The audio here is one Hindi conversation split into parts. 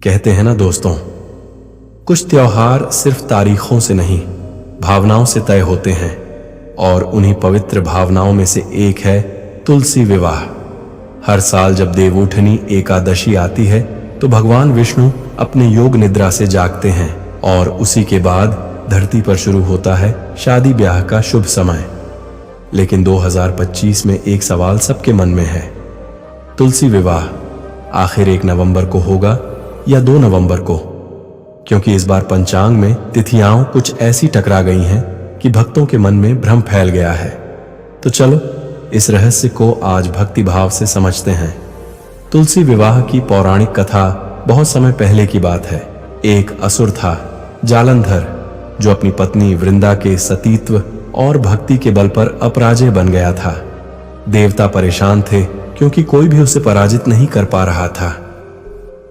कहते हैं ना दोस्तों, कुछ त्योहार सिर्फ तारीखों से नहीं, भावनाओं से तय होते हैं। और उन्हीं पवित्र भावनाओं में से एक है तुलसी विवाह। हर साल जब देवउठनी एकादशी आती है तो भगवान विष्णु अपने योग निद्रा से जागते हैं और उसी के बाद धरती पर शुरू होता है शादी ब्याह का शुभ समय। लेकिन 2025 में एक सवाल सबके मन में है, तुलसी विवाह आखिर 1 नवंबर को होगा या 2 नवंबर को? क्योंकि इस बार पंचांग में तिथियां कुछ ऐसी टकरा गई हैं कि भक्तों के मन में भ्रम फैल गया है। तो चलो इस रहस्य को आज भक्ति भाव से समझते हैं। तुलसी विवाह की पौराणिक कथा बहुत समय पहले की बात है। एक असुर था, जालंधर, जो अपनी पत्नी वृंदा के सतीत्व और भक्ति के बल पर अपराजय बन गया था। देवता परेशान थे क्योंकि कोई भी उसे पराजित नहीं कर पा रहा था।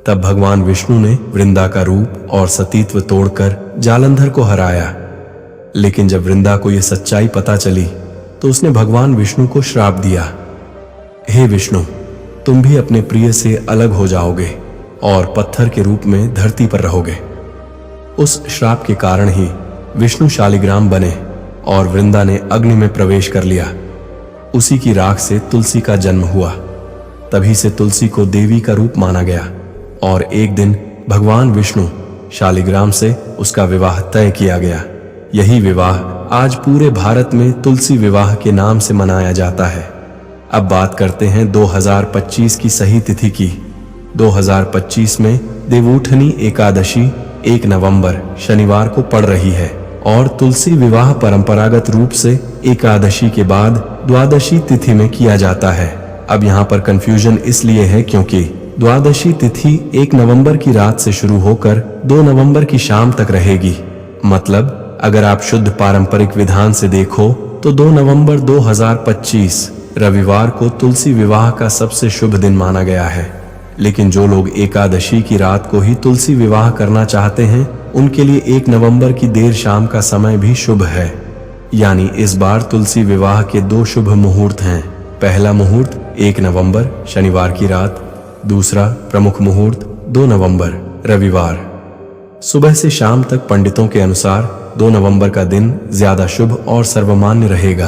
तब भगवान विष्णु ने वृंदा का रूप और सतीत्व तोड़कर जालंधर को हराया। लेकिन जब वृंदा को यह सच्चाई पता चली तो उसने भगवान विष्णु को श्राप दिया, हे विष्णु, तुम भी अपने प्रिय से अलग हो जाओगे और पत्थर के रूप में धरती पर रहोगे। उस श्राप के कारण ही विष्णु शालिग्राम बने और वृंदा ने अग्नि में प्रवेश कर लिया। उसी की राख से तुलसी का जन्म हुआ। तभी से तुलसी को देवी का रूप माना गया और एक दिन भगवान विष्णु शालिग्राम से उसका विवाह तय किया गया। यही विवाह आज पूरे भारत में तुलसी विवाह के नाम से मनाया जाता है। अब बात करते हैं 2025 की सही तिथि की। 2025 में देवउठनी एकादशी 1 नवंबर शनिवार को पड़ रही है और तुलसी विवाह परंपरागत रूप से एकादशी के बाद द्वादशी तिथि में किया जाता है। अब यहाँ पर कंफ्यूजन इसलिए है क्योंकि द्वादशी तिथि 1 नवंबर की रात से शुरू होकर 2 नवंबर की शाम तक रहेगी। मतलब अगर आप शुद्ध पारंपरिक विधान से देखो तो 2 नवंबर 2025 रविवार को तुलसी विवाह का सबसे शुभ दिन माना गया है। लेकिन जो लोग एकादशी की रात को ही तुलसी विवाह करना चाहते हैं उनके लिए 1 नवंबर की देर शाम का समय भी शुभ है। यानी इस बार तुलसी विवाह के 2 शुभ मुहूर्त हैं। पहला मुहूर्त 1 नवंबर शनिवार की रात, दूसरा प्रमुख मुहूर्त 2 नवंबर रविवार सुबह से शाम तक। पंडितों के अनुसार 2 नवंबर का दिन ज्यादा शुभ और सर्वमान्य रहेगा।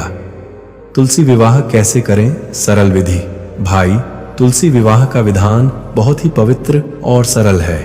तुलसी विवाह कैसे करें? सरल विधि। भाई, तुलसी विवाह का विधान बहुत ही पवित्र और सरल है।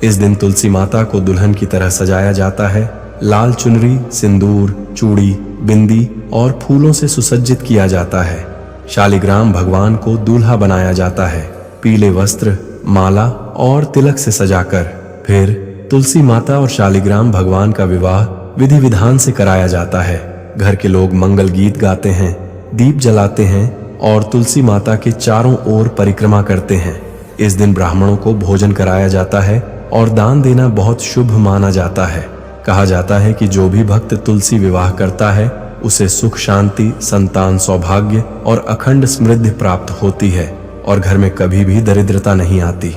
इस दिन तुलसी माता को दुल्हन की तरह सजाया जाता है। लाल चुनरी, सिंदूर, चूड़ी, बिंदी और फूलों से सुसज्जित किया जाता है। शालिग्राम भगवान को दूल्हा बनाया जाता है, पीले वस्त्र, माला और तिलक से सजाकर। फिर तुलसी माता और शालिग्राम भगवान का विवाह विधि विधान से कराया जाता है। घर के लोग मंगल गीत गाते हैं, दीप जलाते हैं और तुलसी माता के चारों ओर परिक्रमा करते हैं। इस दिन ब्राह्मणों को भोजन कराया जाता है और दान देना बहुत शुभ माना जाता है। कहा जाता है कि जो भी भक्त तुलसी विवाह करता है उसे सुख, शांति, संतान, सौभाग्य और अखंड समृद्धि प्राप्त होती है और घर में कभी भी दरिद्रता नहीं आती।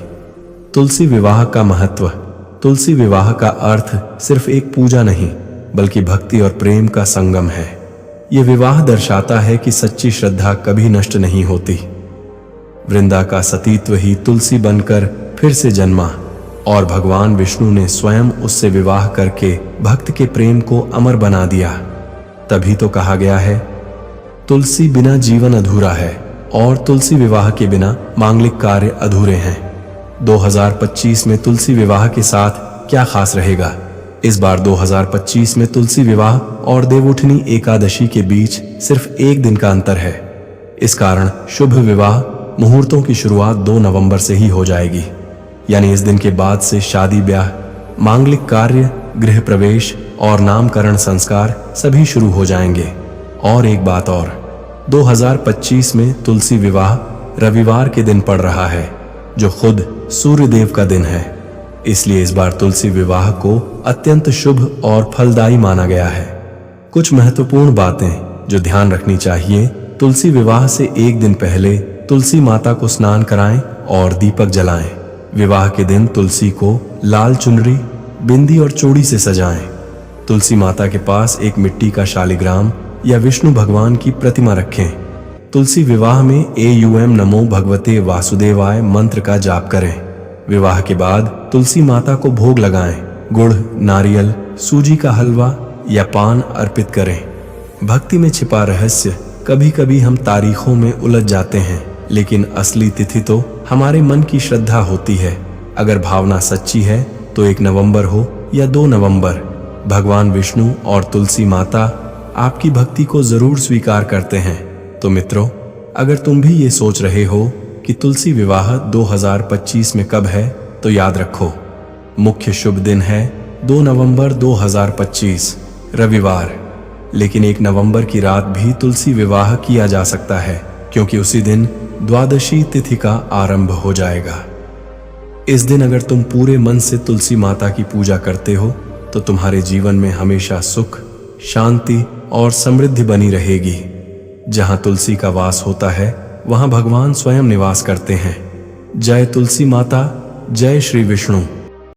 तुलसी विवाह का महत्व। तुलसी विवाह का अर्थ सिर्फ एक पूजा नहीं बल्कि भक्ति और प्रेम का संगम है। यह विवाह दर्शाता है कि सच्ची श्रद्धा कभी नष्ट नहीं होती। वृंदा का सतीत्व ही तुलसी बनकर फिर से जन्मा और भगवान विष्णु ने स्वयं उससे विवाह करके भक्त के प्रेम को अमर बना दिया। तभी तो कहा गया है, तुलसी बिना जीवन अधूरा है और तुलसी विवाह के बिना मांगलिक कार्य अधूरे हैं। 2025 में तुलसी विवाह के साथ क्या खास रहेगा? इस बार 2025 में तुलसी विवाह और देवउठनी एकादशी के बीच सिर्फ 1 दिन का अंतर है। इस कारण शुभ विवाह मुहूर्तों की शुरुआत 2 नवंबर से ही हो जाएगी। यानी इस दिन के बाद से शादी ब्याह, मांगलिक कार्य, गृह प्रवेश और नामकरण संस्कार सभी शुरू हो जाएंगे। और एक बात और, 2025 में तुलसी विवाह रविवार के दिन पड़ रहा है जो खुद सूर्यदेव का दिन है। इसलिए इस बार तुलसी विवाह को अत्यंत शुभ और फलदायी माना गया है। कुछ महत्वपूर्ण बातें जो ध्यान रखनी चाहिए। तुलसी विवाह से 1 दिन पहले तुलसी माता को स्नान कराएं और दीपक जलाएं। विवाह के दिन तुलसी को लाल चुनरी, बिंदी और चूड़ी से सजाएं। तुलसी माता के पास एक मिट्टी का शालिग्राम या विष्णु भगवान की प्रतिमा रखें। तुलसी विवाह में AUM नमो भगवते वासुदेवाय मंत्र का जाप करें। विवाह के बाद तुलसी माता को भोग लगाएं। गुड़, नारियल, सूजी का हलवा या पान अर्पित करें। भक्ति में छिपा रहस्य। कभी कभी हम तारीखों में उलझ जाते हैं, लेकिन असली तिथि तो हमारे मन की श्रद्धा होती है। अगर भावना सच्ची है तो 1 नवंबर हो या 2 नवंबर, भगवान विष्णु और तुलसी माता आपकी भक्ति को जरूर स्वीकार करते हैं। तो मित्रों, अगर तुम भी ये सोच रहे हो कि तुलसी विवाह 2025 में कब है, तो याद रखो, मुख्य शुभ दिन है 2 नवंबर 2025 रविवार। लेकिन 1 नवंबर की रात भी तुलसी विवाह किया जा सकता है, क्योंकि उसी दिन द्वादशी तिथि का आरंभ हो जाएगा। इस दिन अगर तुम पूरे मन से तुलसी माता की पूजा करते हो तो तुम्हारे जीवन में हमेशा सुख, शांति और समृद्धि बनी रहेगी। जहां तुलसी का वास होता है वहां भगवान स्वयं निवास करते हैं। जय तुलसी माता, जय श्री विष्णु।